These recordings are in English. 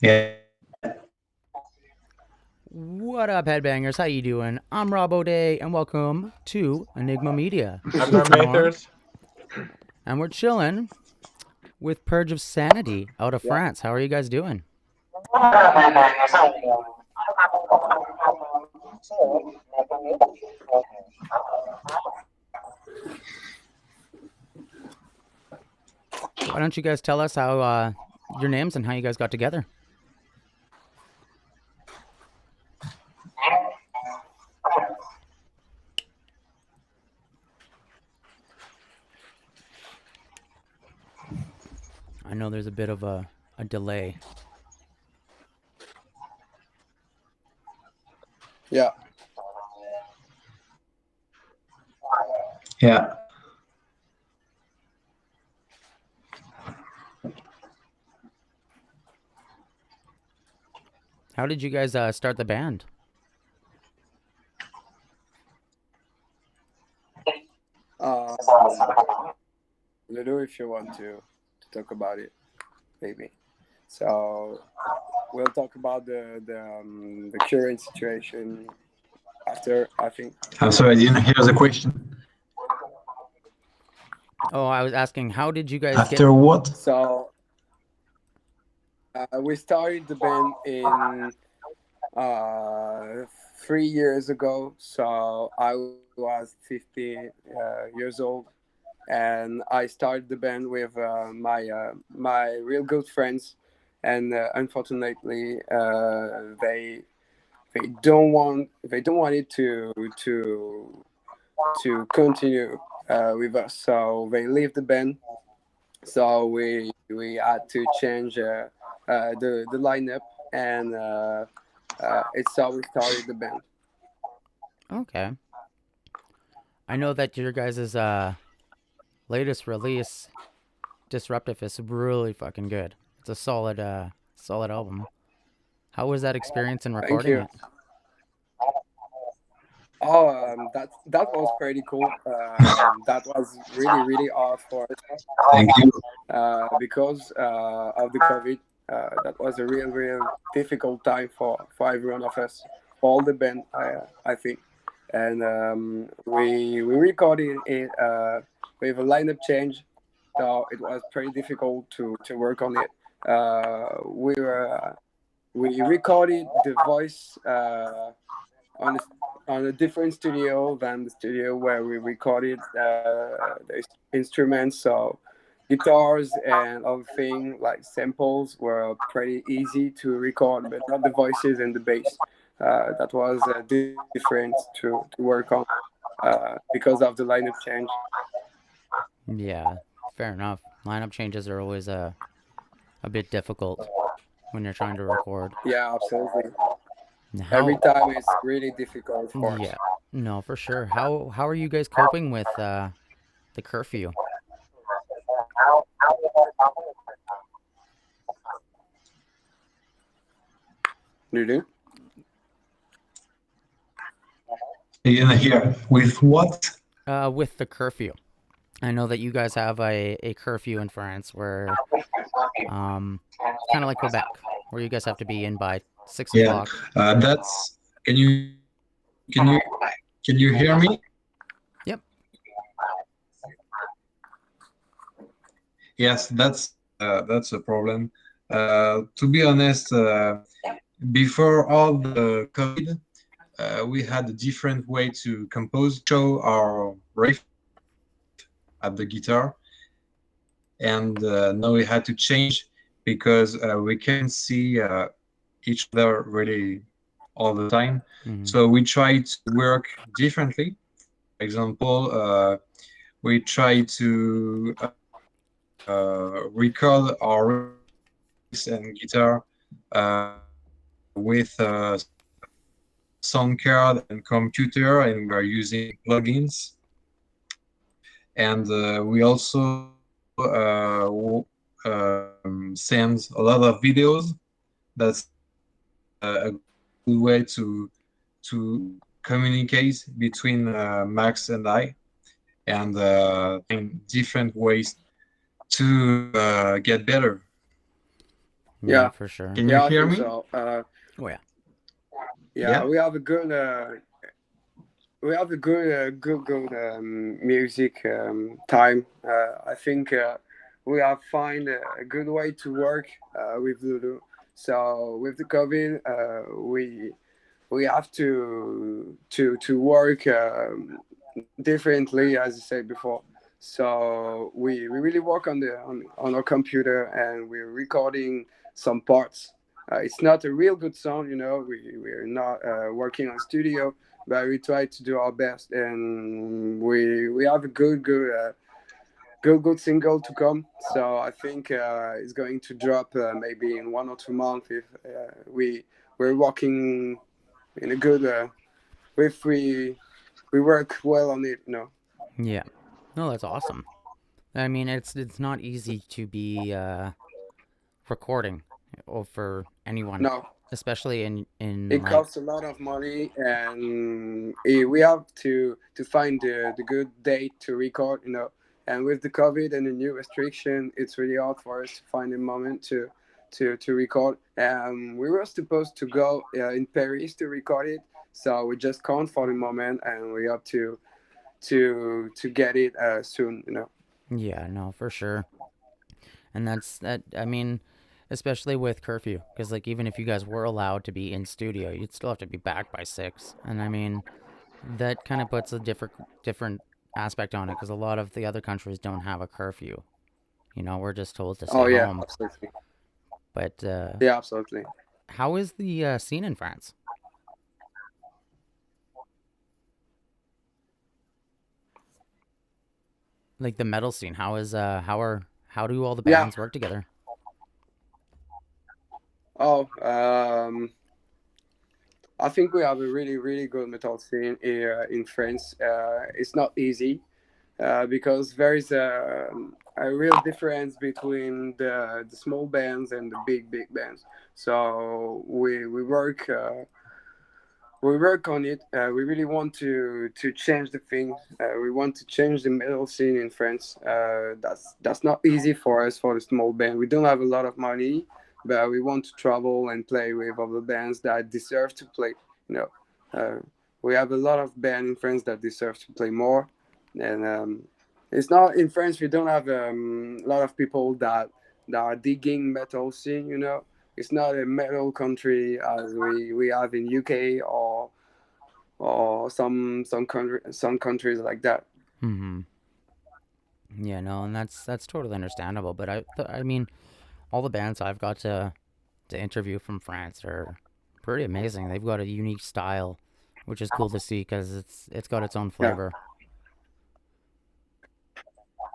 Yeah. What up, headbangers? How you doing? I'm Rob O'Day, and welcome to Enigma Media. I'm Normathers. And we're chilling with Purge of Sanity out of France. How are you guys doing? Why don't you guys tell us how your names and how you guys got together? I know there's a bit of a delay. Yeah. Yeah. How did you guys start the band? Ludo, if you want to talk about it, maybe. So we'll talk about the current situation after, I think. I'm sorry, I didn't hear the question. Oh, I was asking, how did you guys After what? So we started the band in 3 years ago. So I was 15 years old, and I started the band with my real good friends, and unfortunately, they don't want it to continue with us, so they leave the band. So we had to change the lineup, and it's how we started the band. Okay. I know that your guys' latest release, Disruptive, is really fucking good. It's a solid album. How was that experience in Thank recording you. it? Oh, that was pretty cool. That was really hard for us Thank you. because of the COVID. That was a real difficult time for every one of us, for all the band, I think. And we recorded it with a lineup change, so it was pretty difficult to work on it. We recorded the voice on a different studio than the studio where we recorded the instruments. So guitars and other things like samples were pretty easy to record, but not the voices and the bass. That was different to work on because of the lineup change. Yeah, fair enough. Lineup changes are always a bit difficult when you're trying to record. Yeah, absolutely. Every How? time it's really difficult for us. Yeah, no, for sure. How are you guys coping with the curfew? You do? I didn't hear. With what? With the curfew. I know that you guys have a curfew in France where it's kind of like Quebec, where you guys have to be in by 6 o'clock. That's. Can you can you can you hear me? Yep. Yes, that's a problem. To be honest, before all the COVID, we had a different way to compose, show our riff at the guitar, and now we had to change because we can't see each other really all the time. Mm-hmm. So we try to work differently. For example, we try to record our riffs and guitar with sound card and computer, and we're using plugins. And we also send a lot of videos. That's a good way to communicate between Max and I, and in different ways to get better. Yeah, Yeah, for sure. Can you yeah, I hear think me? so. Oh yeah. Yeah, Yeah. we have a good music time. I think we have find a good way to work with Lulu. So with the COVID, we have to work differently, as I said before. So we really work on our computer, and we're recording some parts. It's not a real good sound, we're not working on studio, but we try to do our best, and we have a good single to come. So I think it's going to drop maybe in 1 or 2 months if we're working in a good if we work well on it. No, Yeah. No, that's awesome. I mean, it's not easy to be recording for anyone, no, especially in it like. costs a lot of money, and we have to find the good date to record. And with the COVID and the new restriction, it's really hard for us to find a moment to record. We were supposed to go in Paris to record it, so we just can't for the moment, and we have to get it soon. Yeah, no, for sure. And that's that. I mean, especially with curfew, because like even if you guys were allowed to be in studio, you'd still have to be back by 6. And I mean, that kind of puts a different aspect on it, because a lot of the other countries don't have a curfew. We're just told to stay Oh yeah, home. absolutely. But Yeah, absolutely. how is the scene in France? Like the metal scene? How do all the Yeah. bands work together? Oh, I think we have a really, really good metal scene here in France. It's not easy because there is a real difference between the small bands and the big bands. So we work on it. We really want to change the thing. We want to change the metal scene in France. That's not easy for us for the small band. We don't have a lot of money, but we want to travel and play with other bands that deserve to play. You know, uh, we have a lot of band in France that deserve to play more, and it's not in France. We don't have a lot of people that are digging metal scene. It's not a metal country as we have in UK or some countries like that. Hmm. Yeah, no, and that's totally understandable. But I mean, all the bands I've got to interview from France are pretty amazing. They've got a unique style, which is cool to see because it's got its own Yeah, flavor.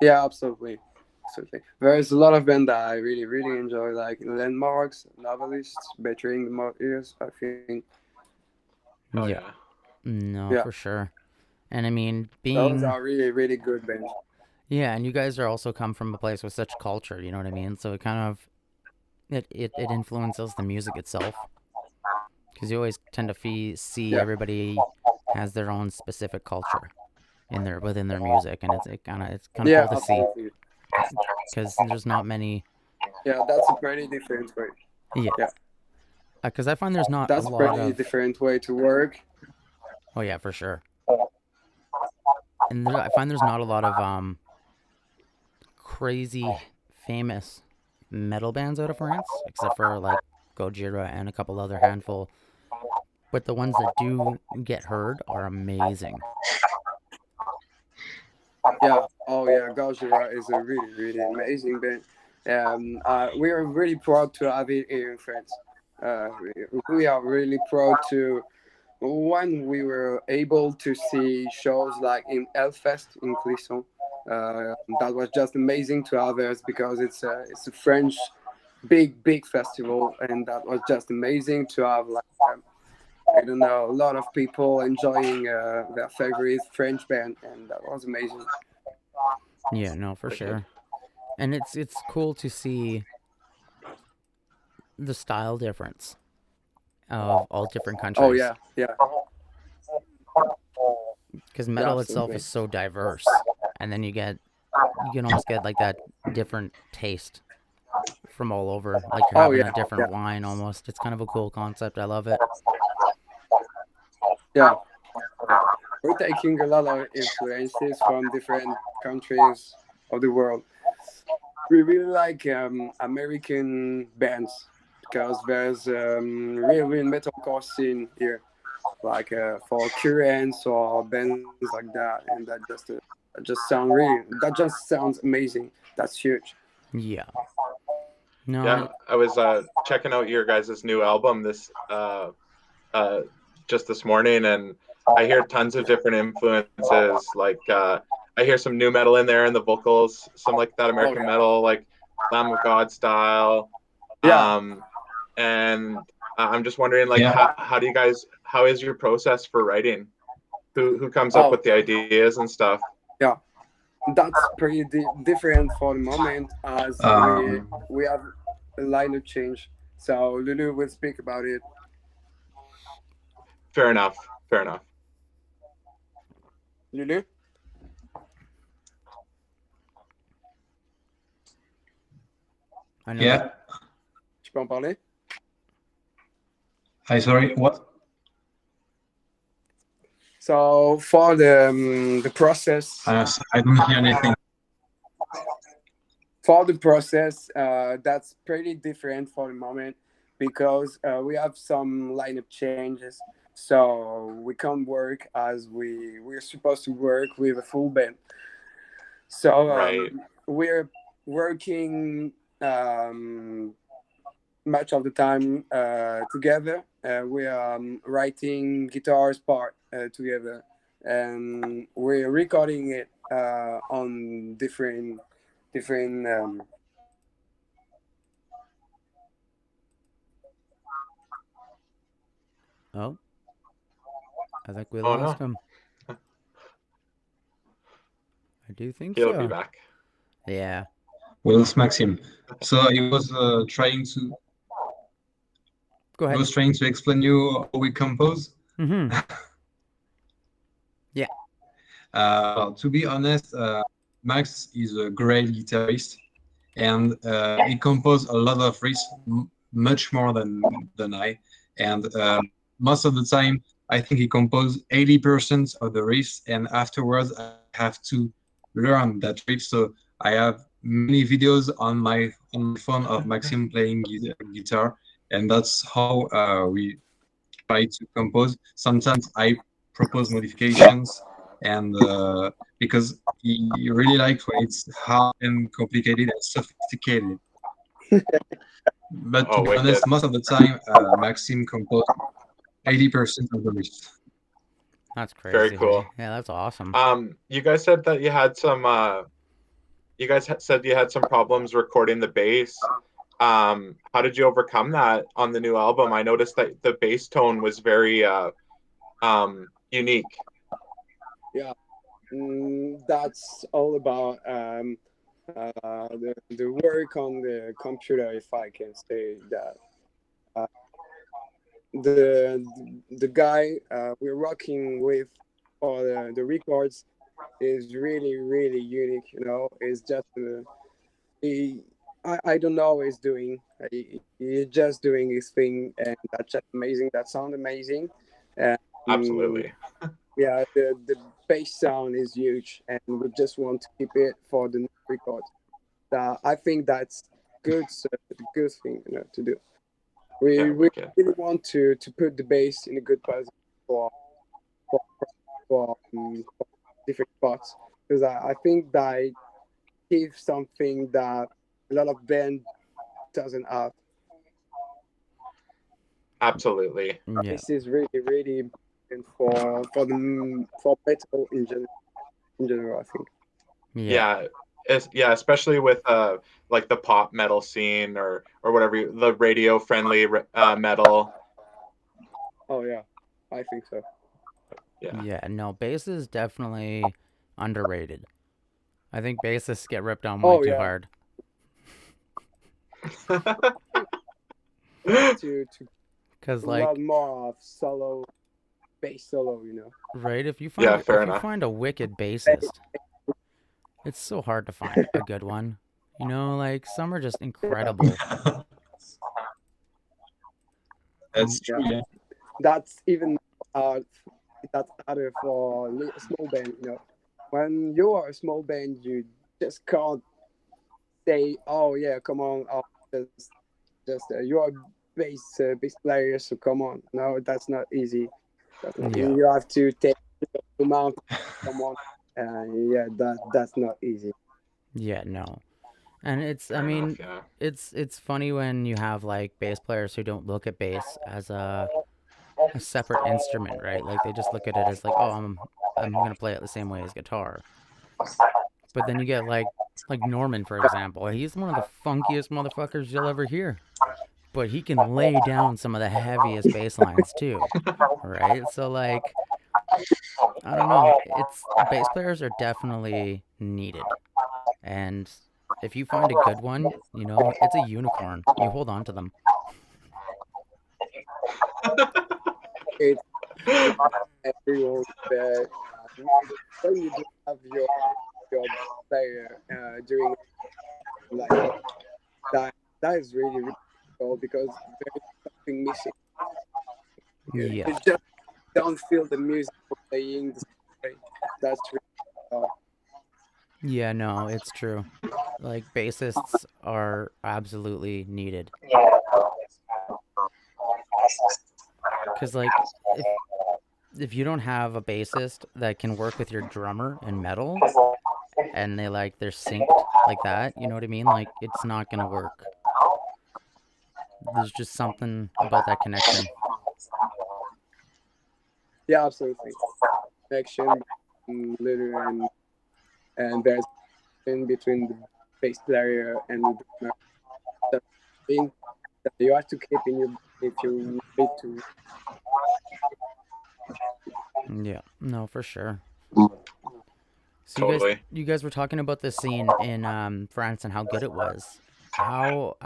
yeah, absolutely. There's a lot of band that I really really enjoy, like Landmarks, Novelists, Betraying the Ears. I think, Oh Yeah, yeah. no, yeah, for sure. And I mean, those being are really really good bands. yeah, and you guys are also come from a place with such culture. You know what I mean? So it kind of it influences the music itself because you always tend to see Yeah, everybody has their own specific culture in their within their music, and it's kind of yeah, cool to see absolutely. because there's not many. Yeah, that's a pretty different way. Yeah, Yeah, because I find there's not a that's a lot pretty of. different way to work. Oh yeah, for sure. And I find there's not a lot of crazy famous metal bands out of France, except for like Gojira and a couple other handful. But the ones that do get heard are amazing. Yeah. Oh yeah, Gojira is a really really amazing band. We are really proud to have it here in France. We are really proud to when we were able to see shows like in Hellfest in Clisson. That was just amazing to have us because it's a French big festival, and that was just amazing to have like I don't know a lot of people enjoying their favorite French band, and that was amazing. Yeah, no, for sure. And it's cool to see the style difference of all different Oh countries yeah, yeah, because yeah, metal itself is absolutely. so diverse, and then you can almost get like that different taste from all over. Like you're Oh having yeah, a different wine almost. It's kind of a cool concept. I love it. yeah, yeah. We're taking a lot of influences from different countries of the world. We really like American bands because there's real metalcore scene here, like for Currents or bands like that, and that just sounds amazing. That's huge. Yeah. No, Yeah, I was checking out your guys' new album uh, just this morning, and I hear tons of different influences. Like I hear some new metal in there, and the vocals, some like that Oh American yeah, metal, like Lamb of God style. yeah. Um, and I'm just wondering, like, Yeah. how is your process for writing? Who comes up Oh with the ideas and stuff? yeah. That's pretty different for the moment as Um, we have a lineup change. So Lulu will speak about it. Fair enough. Fair enough. Lulu, I know yeah. tu peux en parler? Hi, sorry. What? So for the process, I don't hear anything. that's pretty different for the moment because we have some lineup changes. So we can't work as we're supposed to work with a full band. So Right. we're working much of the time together. We are writing guitars part together, and we're recording it on different. Oh, I think we Oh lost no, him. I do think he'll be so. back. Yeah. Where's Maxim? So he was Go ahead. trying to explain you how we compose. Mm-hmm. Yeah. To be honest, Max is a great guitarist, and he composed a lot of riffs, much more than I. And most of the time, I think he composed 80% of the riffs, and afterwards, I have to learn that riff. So I have many videos on my phone of Maxim playing guitar, and that's how we try to compose. Sometimes I propose modifications, and because he really likes when it's hard and complicated and sophisticated. But to Oh, be wicked. honest, most of the time, Maxime composed 80% of the list. That's Very crazy. cool. Hey? Yeah, that's awesome. You guys said that you had some. You guys said you had some problems recording the bass. How did you overcome that on the new album? I noticed that the bass tone was very unique. Yeah, that's all about the work on the computer, if I can say that. Uh, the guy we're working with for the records is really unique. You know, it's just he. I don't know what he's doing. He's just doing his thing, and that's just amazing. That sounds amazing. Um, Absolutely. yeah, the bass sound is huge, and we just want to keep it for the next record. I think that's good, the good thing, you know, to do. Yeah, We wicked. really want to put the bass in a good position for for for different spots because I think that gives something that a lot of band doesn't have. Absolutely. Yeah. This is really important for metal in general. I think. Yeah. Yeah. Yeah, especially with like the pop metal scene or whatever the radio friendly metal. Oh yeah, I think so. Yeah. Yeah. No, bass is definitely underrated. I think bassists get ripped on way Oh too yeah, hard. we have to Cause a lot like, more of solo bass solo. You know. right? Yeah, fair If you enough. find a wicked bassist, it's so hard to find a good one. You know, like some are just incredible. That's Yeah, true. Yeah. that's even hard. That's harder for a small band. You know, when you are a small band, you just can't say, "Oh yeah, come on, oh, just you are bass player, so come on." No, that's not easy. That's not Yeah. easy. You have to take the amount. Come on, yeah, that's not easy. Yeah, no. And it's I Fair enough. mean, Yeah. it's funny when you have like bass players who don't look at bass as a separate instrument, right? Like they just look at it as like, "Oh, I'm going to play it the same way as guitar." But then you get like Norman, for example. He's one of the funkiest motherfuckers you'll ever hear. But he can lay down some of the heaviest bass lines too, right? So like I don't know, it's bass players are definitely needed. And if you find a good one, you know, it's a unicorn. You hold on to them. It's not everyone, but when you do have your player during like that, that is really really cool because there is something missing. Yeah. You just don't feel the music playing the same way. That's really cool. Yeah, no, it's true. Like bassists are absolutely needed. Cuz like if you don't have a bassist that can work with your drummer in metal and they're synced like that, you know what I mean? Like it's not going to work. There's just something about that connection. Yeah, absolutely. Connection, literally, and there's in between the bass player and the drummer. That thing that you have to keep in your if you need to. Yeah. No, for sure. So Totally. you guys were talking about the scene in France and how good it was. How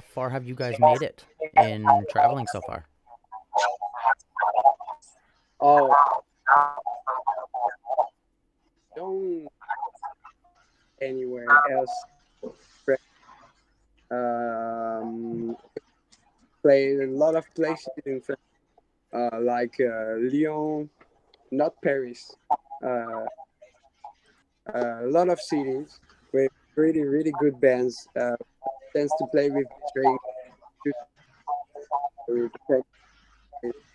far have you guys made it in traveling so far? Oh, don't anywhere else. Um, played a lot of places in France, like Lyon, not Paris. Uh, a lot of cities with really really good bands. Chance to play with during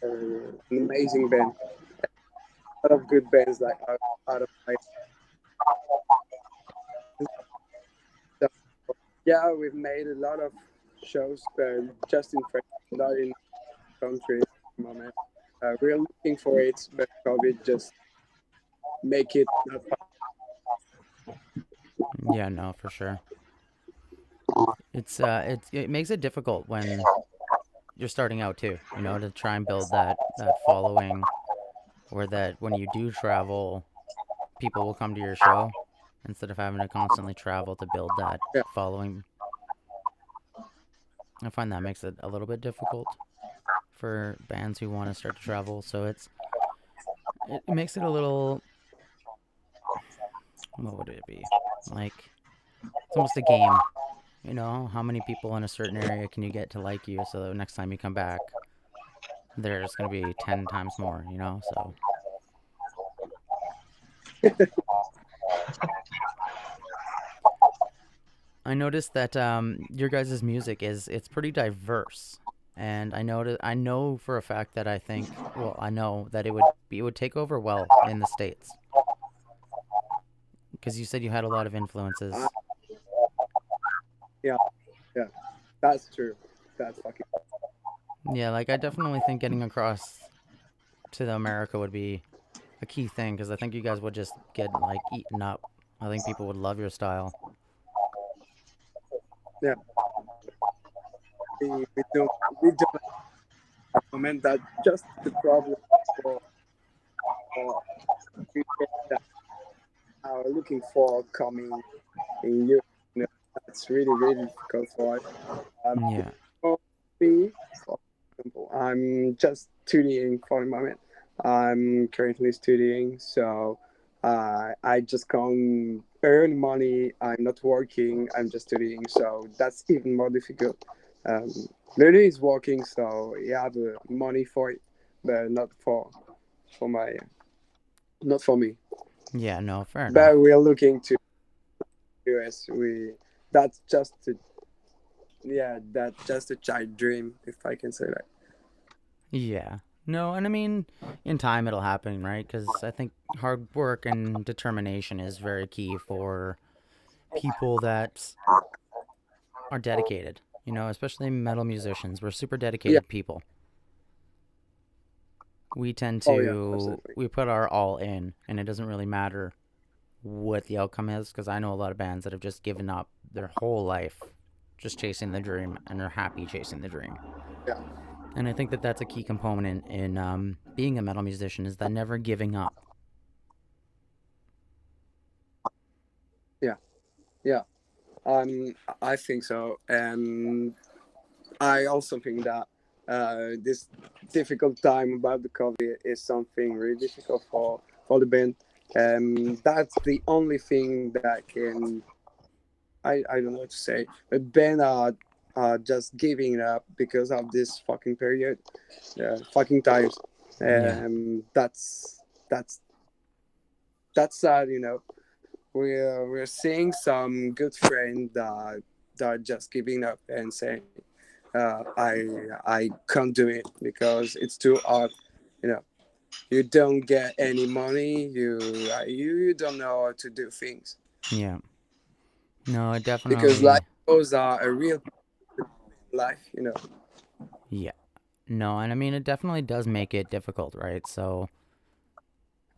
an amazing band. A lot of good bands like out of my. So, yeah, we've made a lot of shows, just in France, not in country at the moment. We're looking for it, but COVID just make it not Yeah, no, for sure. It makes it difficult when you're starting out too, you know, to try and build that following or that when you do travel, people will come to your show instead of having to constantly travel to build that yeah. following. I find that makes it a little bit difficult for bands who want to start to travel. So it makes it a little, what would it be? Like it's almost a game. You know, how many people in a certain area can you get to like you so that next time you come back, there's going to be 10 times more, you know? So I noticed that your guys' music it's pretty diverse. And I know for a fact that I know that it would take over well in the States because you said you had a lot of Uh, influences. yeah, yeah, that's true. That's fucking. Yeah, like I definitely think getting across to the America would be a key thing because I think you guys would just get like eaten up. I think people would love your style. Yeah, we don't we don't at the moment that just the problem for for people that are looking for coming in Europe. You know, that's really really difficult for us. Yeah. For me, for example, I'm just studying for the moment. I'm currently studying, so I just can't earn money. I'm not working. I'm just studying, so that's even more difficult. Um, Lily is working, so he have money for it, but not for my not for me. Yeah, no, fair enough. But we're looking to US. We that's just a, yeah, that's just a child dream, if I can say that. Yeah. No, and I mean, in time it'll happen, right? Because I think hard work and determination is very key for people that are dedicated. You know, especially metal musicians. We're super Yeah. dedicated people. We tend Oh yeah, to absolutely. we put our all in, and it doesn't really matter what the outcome is. Because I know a lot of bands that have just given up their whole life just chasing the dream, and are happy chasing the dream. Yeah. And I think that that's a key component in being a metal musician is that never giving up. Yeah. Yeah. I think so, and I also think that this difficult time about the COVID is something really difficult for the band. That's the only thing that can I don't know what to say. But band are just giving up because of this fucking period, fucking times. Yeah. That's that's sad, you know. We're seeing some good friends that are just giving up and saying, I can't do it because it's too hard. You know, you don't get any money. You don't know how to do things Yeah. No, it because like definitely. those are a real life. You know. Yeah. No, and I mean, it definitely does make it difficult, right? So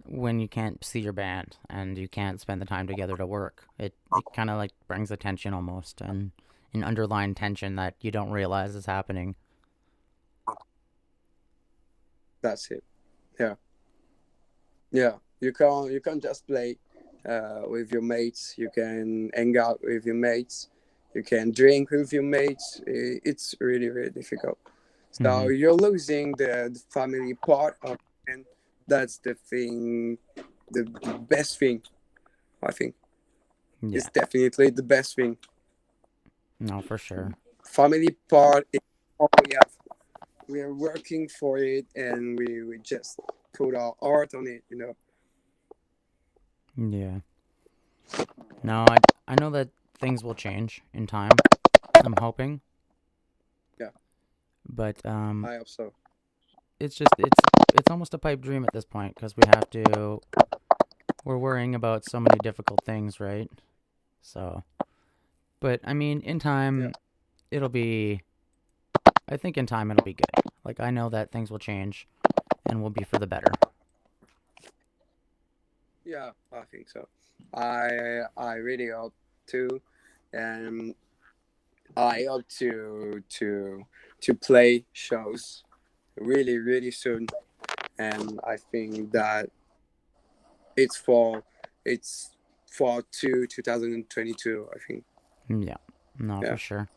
when you can't see your band and you can't spend the time together to work, it kind of like brings a tension almost and an underlying tension that you don't realize is happening. That's it. Yeah, yeah. You can just play with your mates. You can hang out with your mates. You can drink with your mates. It's really really difficult. So Mm-hmm. you're losing the family part of it, and that's the thing, the best thing. I think Yeah. it's definitely the best thing. No, for sure. Family part is all we have. We are working for it, and we just put our art on it. You know. Yeah. No, I know that things will change in time. I'm hoping, Yeah, but I hope so. it's just it's almost a pipe dream at this point because we're worrying about so many difficult things, right? So, but I mean, in Yeah, time it'll be. I think in time it'll be good. Like I know that things will change and will be for the better. yeah, I think so. I really hope to, and I hope to play shows really really soon, and I think that it's for it's for 2022. I think. Yeah, no, for Yeah. sure.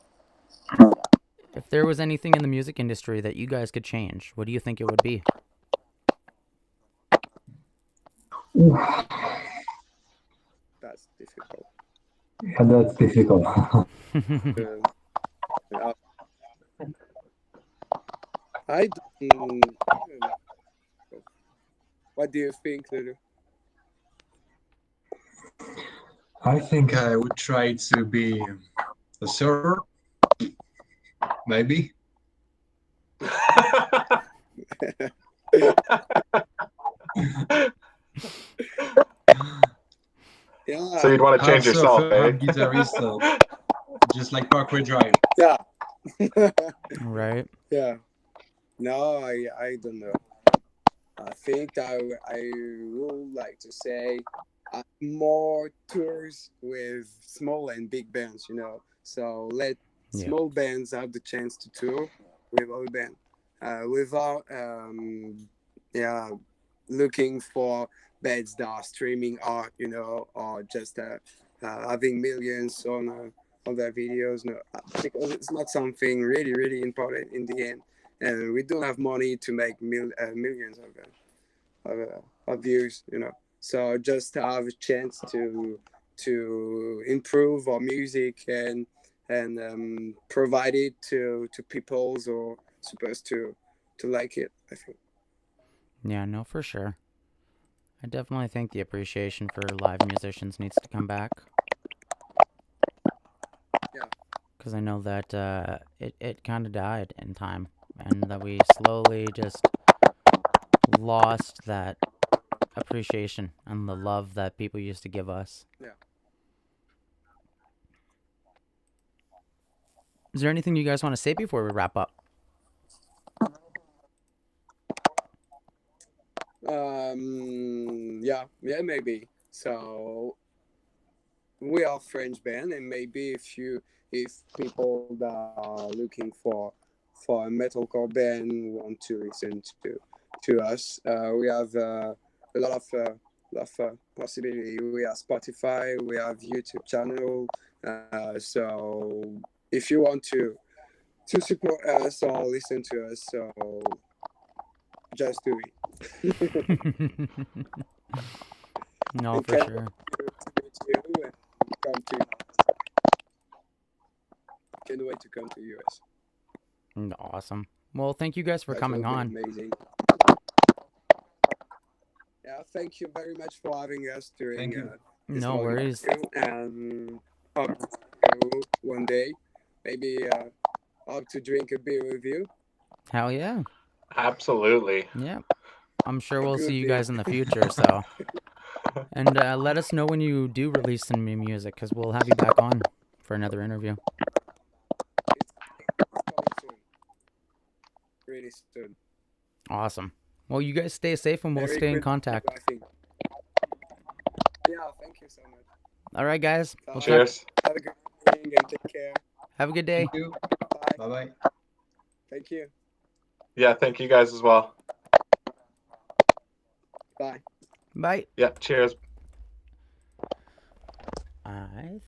If there was anything in the music industry that you guys could change, what do you think it would be? That's difficult. Yeah, that's difficult. Um, uh, I don't know. What do you think, Lulu? I think I would try to be a surfer, maybe. So Yeah, you'd want to Half change yourself, surfer, eh? half guitarist, just like Parkway Drive. yeah, Right? yeah. No, I don't know. I think I would like to say more tours with small and big bands, you know. So let Yeah. small bands have the chance to tour with other band without yeah, looking for bands that are streaming art, you know, or just having millions on their videos. No, because it's not something really really important in the end, and we don't have money to make millions of views, you know. So just to have a chance to improve our music and provide it to people who are supposed to like it, I think. Yeah, no, for sure. I definitely think the appreciation for live musicians needs to come back. Yeah. Because I know that it kind of died in time, and that we slowly just lost that appreciation and the love that people used to give us. Yeah. Is there anything you guys want to say before we wrap up? Yeah, maybe. So we are French band, and maybe if people that are looking for a metalcore band want to listen to us, we have a lot of possibility. We have Spotify, we have YouTube channel. So if you want to support us or listen to us, so just do it. No, And for can't sure. wait to meet you and come to can't wait to come to US. Awesome. Well, thank you guys for That coming will be on. amazing. Yeah, thank you very much for having us during Thank you. this No whole worries. interview, and hope to see you one day. Maybe hope to drink a beer with you. Hell yeah. Absolutely. Yeah. I'm sure A we'll see good you beer. guys in the future, so. And let us know when you do release some new music, because we'll have you back on for another interview. It's coming soon. Really soon. Awesome. Well, you guys stay safe and we'll Merry stay in Christmas, contact. I think. Yeah, thank you so much. All right, guys. We'll Bye. talk. Cheers. Have a good evening and take care. Have a good day. Thank you. Bye. Bye bye. Thank you. Yeah, thank you guys as well. Bye. Bye. Yeah, cheers. I